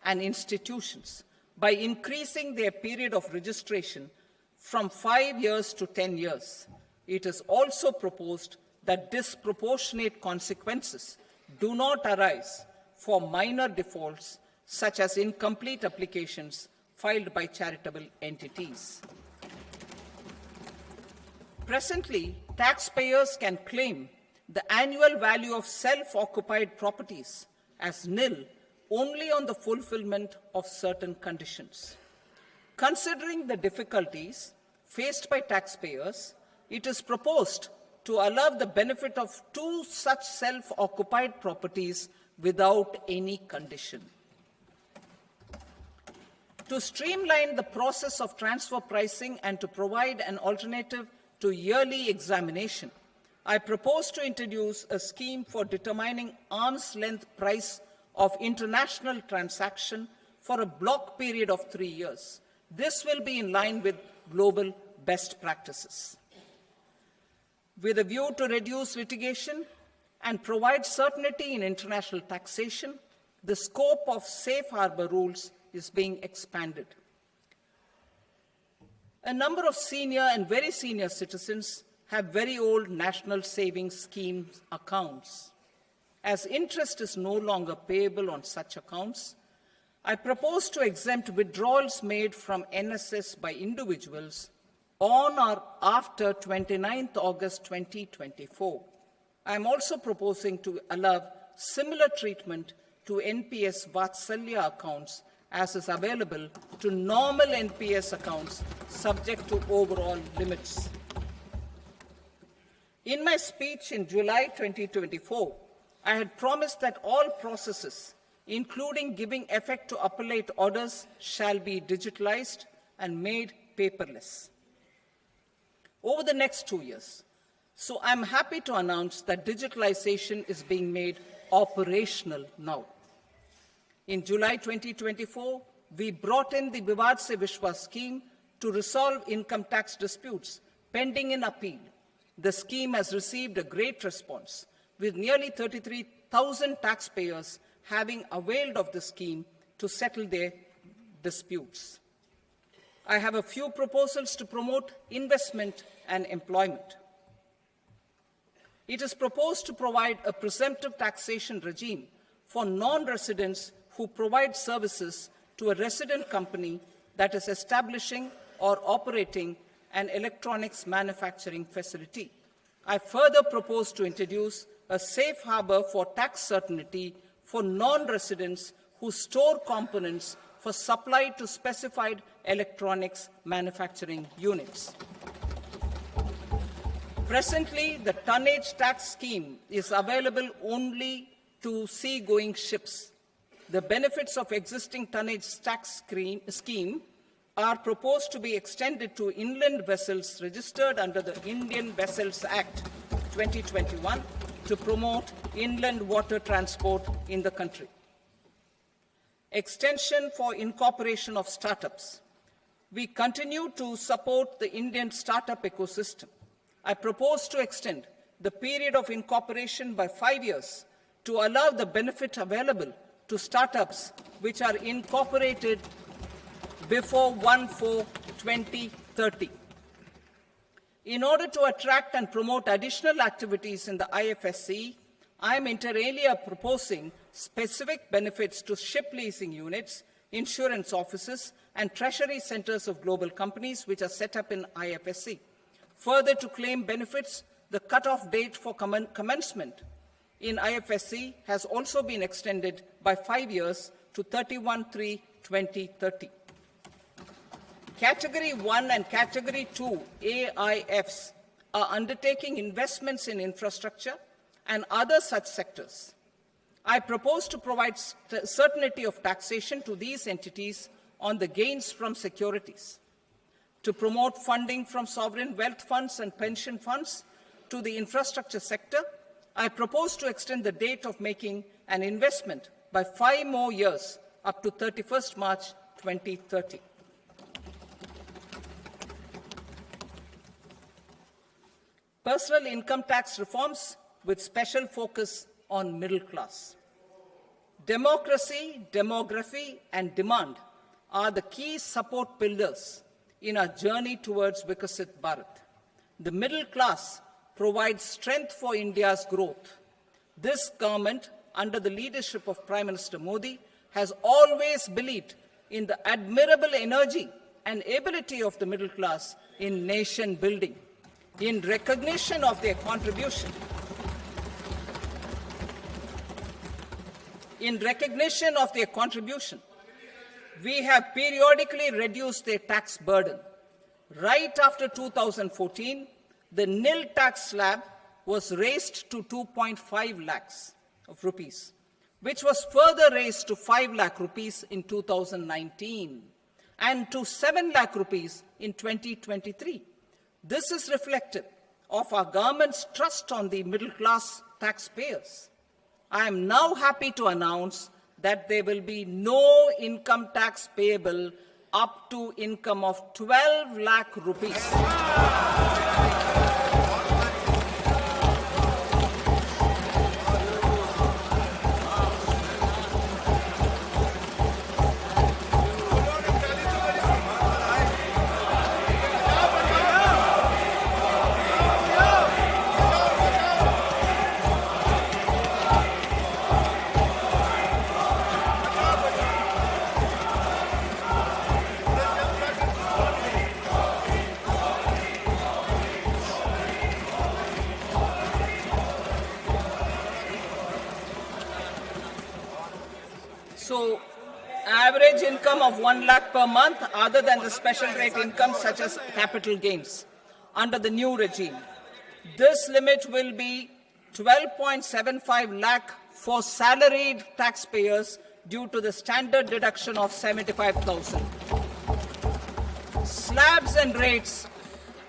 and institutions by increasing their period of registration from 5 years to 10 years. It is also proposed that disproportionate consequences do not arise for minor defaults, such as incomplete applications filed by charitable entities. Presently, taxpayers can claim the annual value of self-occupied properties as nil only on the fulfillment of certain conditions. Considering the difficulties faced by taxpayers, it is proposed to allow the benefit of 2 such self-occupied properties without any condition. To streamline the process of transfer pricing and to provide an alternative to yearly examination, I propose to introduce a scheme for determining arm's length price of international transaction for a block period of 3 years. This will be in line with global best practices. With a view to reduce litigation and provide certainty in international taxation, the scope of safe harbor rules is being expanded. A number of senior and very senior citizens have very old national savings scheme accounts. As interest is no longer payable on such accounts, I propose to exempt withdrawals made from NSS by individuals on or after 29th August 2024. I am also proposing to allow similar treatment to NPS Vatsalya accounts as is available to normal NPS accounts subject to overall limits. In my speech in July 2024, I had promised that all processes, including giving effect to appellate orders, shall be digitalized and made paperless over the next 2 years. So I'm happy to announce that digitalization is being made operational now. In July 2024, we brought in the Vivad Se Vishwas scheme to resolve income tax disputes pending in appeal. The scheme has received a great response, with nearly 33,000 taxpayers having availed of the scheme to settle their disputes. I have a few proposals to promote investment and employment. It is proposed to provide a presumptive taxation regime for non-residents who provide services to a resident company that is establishing or operating an electronics manufacturing facility. I further propose to introduce a safe harbor for tax certainty for non-residents who store components for supply to specified electronics manufacturing units. Presently, the tonnage tax scheme is available only to sea-going ships. The benefits of existing tonnage tax scheme are proposed to be extended to inland vessels registered under the Indian Vessels Act 2021 to promote inland water transport in the country. Extension for incorporation of startups. We continue to support the Indian startup ecosystem. I propose to extend the period of incorporation by 5 years to allow the benefit available to startups which are incorporated before 1/4/2030. In order to attract and promote additional activities in the IFSC, I am inter alia proposing specific benefits to ship leasing units, insurance offices, and treasury centers of global companies which are set up in IFSC. Further, to claim benefits, the cutoff date for commencement in IFSC has also been extended by 5 years to 31/3/2030. Category 1 and Category 2 AIFs are undertaking investments in infrastructure and other such sectors. I propose to provide certainty of taxation to these entities on the gains from securities, to promote funding from sovereign wealth funds and pension funds to the infrastructure sector. I propose to extend the date of making an investment by 5 more years up to 31st March 2030. Personal income tax reforms with special focus on middle class. Democracy, demography, and demand are the key support pillars in our journey towards Vikasit Bharat. The middle class provides strength for India's growth. This government, under the leadership of Prime Minister Modi, has always believed in the admirable energy and ability of the middle class in nation building. In recognition of their contribution, we have periodically reduced their tax burden. Right after 2014, the nil tax slab was raised to 2.5 lakhs of rupees, which was further raised to 5 lakh rupees in 2019 and to 7 lakh rupees in 2023. This is reflective of our government's trust on the middle class taxpayers. I am now happy to announce that there will be no income tax payable up to income of 12 lakh rupees. So, average income of 1 lakh per month other than the special rate income such as capital gains under the new regime. This limit will be 12.75 lakh for salaried taxpayers due to the standard deduction of 75,000. Slabs and rates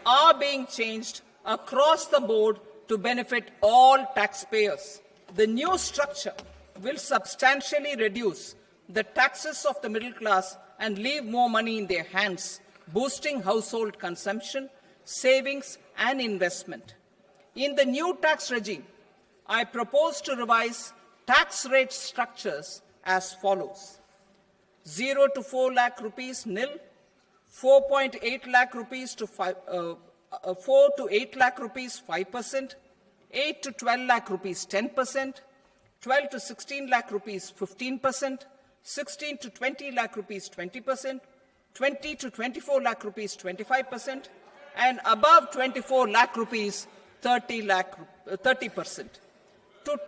are being changed across the board to benefit all taxpayers. The new structure will substantially reduce the taxes of the middle class and leave more money in their hands, boosting household consumption, savings, and investment. In the new tax regime, I propose to revise tax rate structures as follows: 0 to 4 lakh rupees nil, 4.8 lakh rupees to 4 to 8 lakh rupees 5%, 8 to 12 lakh rupees 10%, 12 to 16 lakh rupees 15%, 16 to 20 lakh rupees 20%, 20 to 24 lakh rupees 25%, and above 24 lakh rupees 30%. To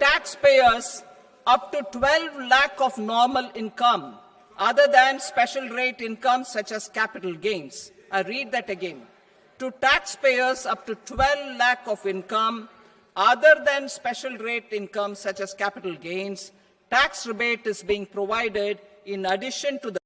taxpayers up to 12 lakh of normal income other than special rate income such as capital gains. I read that again. To taxpayers up to 12 lakh of income other than special rate income such as capital gains, tax rebate is being provided in addition to the